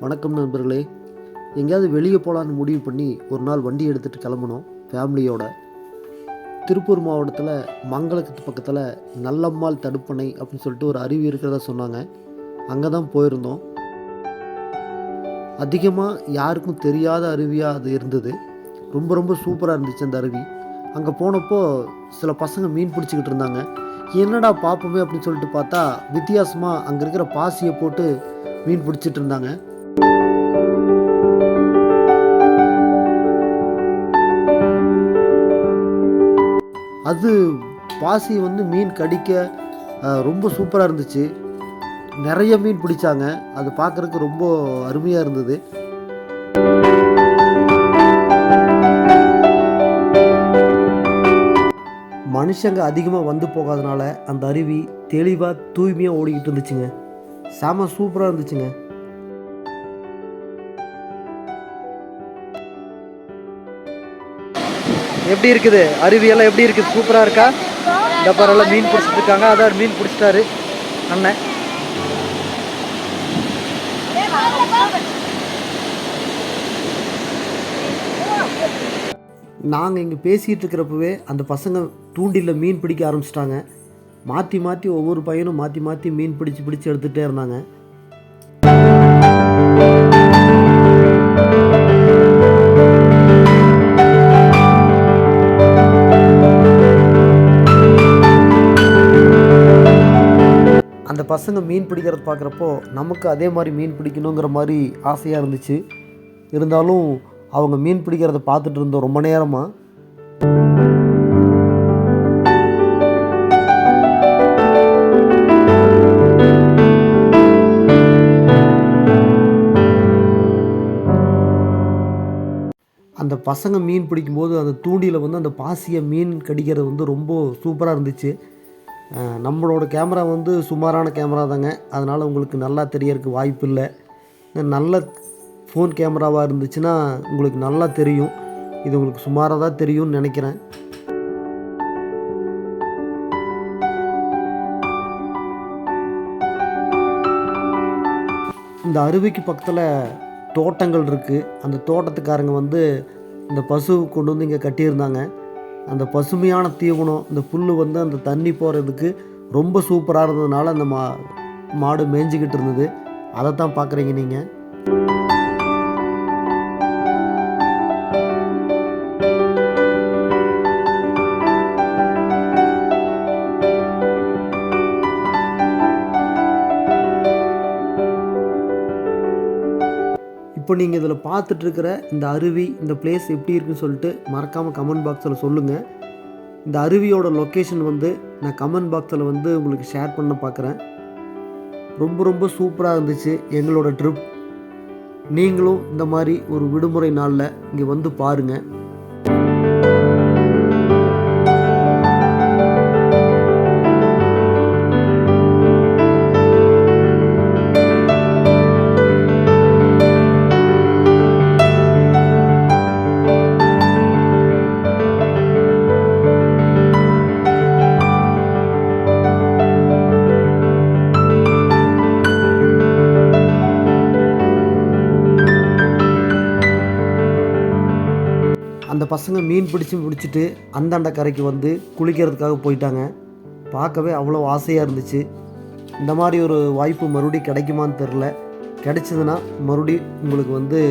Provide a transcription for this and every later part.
வணக்கம் நண்பர்களே. எங்கேயாவது வெளியே போகலான்னு முடிவு பண்ணி ஒரு நாள் வண்டி எடுத்துகிட்டு கிளம்புனோம் ஃபேமிலியோட. திருப்பூர் மாவட்டத்தில் மங்களத்துக்கு பக்கத்தில் நல்லம்மாள் தடுப்பணை அப்படின்னு சொல்லிட்டு ஒரு அருவி இருக்கிறதா சொன்னாங்க. அங்கே தான் போயிருந்தோம். அதிகமாக யாருக்கும் தெரியாத அருவியாக அது இருந்தது. ரொம்ப ரொம்ப சூப்பராக இருந்துச்சு அந்த அருவி. அங்கே போனப்போ சில பசங்க மீன் பிடிச்சிக்கிட்டு இருந்தாங்க. என்னடா பார்ப்போமே அப்படின்னு சொல்லிட்டு பார்த்தா வித்தியாசமாக அங்கே இருக்கிற பாசியை போட்டு மீன் பிடிச்சிட்டு இருந்தாங்க. அது பாசி மீன் கடிக்க ரொம்ப சூப்பராக இருந்துச்சு. நிறைய மீன் பிடிச்சாங்க. அது பார்க்குறதுக்கு ரொம்ப அருமையாக இருந்தது. மனுஷங்க அதிகமாக வந்து போகாதனால அந்த அருவி தெளிவாக தூய்மையாக ஓடிக்கிட்டு இருந்துச்சுங்க. செம சூப்பராக இருந்துச்சுங்க. எப்படி இருக்குது அருவியெல்லாம் எப்படி இருக்குது? சூப்பராக இருக்கா? இந்த பரவாயில்ல மீன் பிடிச்சிட்டு இருக்காங்க. அதான் மீன் பிடிச்சிட்டாரு அண்ணன். நாங்கள் இங்கே பேசிகிட்டு இருக்கிறப்பவே அந்த பசங்க தூண்டிலில் மீன் பிடிக்க ஆரம்பிச்சிட்டாங்க. மாற்றி மாற்றி ஒவ்வொரு பையனும் மாற்றி மாற்றி மீன் பிடிச்சி எடுத்துகிட்டே இருந்தாங்க. அந்த பசங்க மீன் பிடிக்கிறது பார்க்குறப்போ நமக்கு அதே மாதிரி மீன் பிடிக்கணுங்கிற மாதிரி ஆசையாக இருந்துச்சு. இருந்தாலும் அவங்க மீன் பிடிக்கிறத பார்த்துட்டு இருந்தோம் ரொம்ப நேரமாக. அந்த பசங்க மீன் பிடிக்கும்போது அந்த தூண்டியில் அந்த பாசியை மீன் கடிக்கிறது ரொம்ப சூப்பராக இருந்துச்சு. நம்மளோட கேமரா சுமாரான கேமரா தாங்க. அதனால் உங்களுக்கு நல்லா தெரியறதுக்கு வாய்ப்பு இல்லை. நல்ல ஃபோன் கேமராவாக இருந்துச்சுன்னா உங்களுக்கு நல்லா தெரியும். இது உங்களுக்கு சுமாராக தான் தெரியும்னு நினைக்கிறேன். இந்த அருவிக்கு பக்கத்தில் தோட்டங்கள் இருக்குது. அந்த தோட்டத்துக்காரங்க இந்த பசு கொண்டு இங்கே கட்டியிருந்தாங்க. அந்த பசுமையான தீவனம், இந்த புல் அந்த தண்ணி போகிறதுக்கு ரொம்ப சூப்பராக இருந்ததுனால அந்த மாடு மேய்ஞ்சிக்கிட்டு இருந்தது. அதை தான் பார்க்குறீங்க நீங்கள். இப்போ நீங்கள் இதில் பார்த்துட்ருக்கிற இந்த அருவி, இந்த பிளேஸ் எப்படி இருக்குன்னு சொல்லிட்டு மறக்காமல் கமெண்ட் பாக்ஸில் சொல்லுங்கள். இந்த அருவியோட லொக்கேஷன் நான் கமெண்ட் பாக்ஸில் உங்களுக்கு ஷேர் பண்ண பார்க்குறேன். ரொம்ப ரொம்ப சூப்பராக இருந்துச்சு எங்களோட ட்ரிப். நீங்களும் இந்த மாதிரி ஒரு விடுமுறை நாளில் இங்கே பாருங்கள். அந்த பசங்க மீன் பிடிச்சிட்டு அந்தாண்ட கரைக்கு குளிக்கிறதுக்காக போயிட்டாங்க. பார்க்கவே அவ்வளோ ஆசையாக இருந்துச்சு. இந்த மாதிரி ஒரு வாய்ப்பு மறுபடியும் கிடைக்குமான்னு தெரில. கிடைச்சதுன்னா மறுபடியும் உங்களுக்கு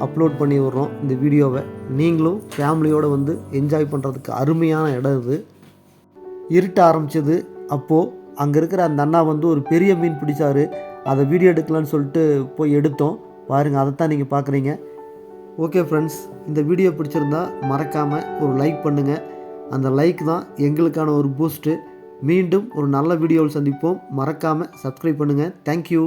அப்லோட் பண்ணி விட்றோம் இந்த வீடியோவை. நீங்களும் ஃபேமிலியோடு என்ஜாய் பண்ணுறதுக்கு அருமையான இடம் இது. இருட்ட ஆரம்பிச்சது. அப்போது அங்கே இருக்கிற அந்த அண்ணா ஒரு பெரிய மீன் பிடிச்சாரு. அதை வீடியோ எடுக்கலான்னு சொல்லிட்டு போய் எடுத்தோம். பாருங்கள், அதைத்தான் நீங்கள் பார்க்குறீங்க. ஓகே ஃப்ரெண்ட்ஸ், இந்த வீடியோ பிடிச்சிருந்தா மறக்காமல் ஒரு லைக் பண்ணுங்கள். அந்த லைக் தான் எங்களுக்கான ஒரு பூஸ்ட்டு. மீண்டும் ஒரு நல்ல வீடியோவில் சந்திப்போம். மறக்காமல் சப்ஸ்கிரைப் பண்ணுங்கள். தேங்க்யூ.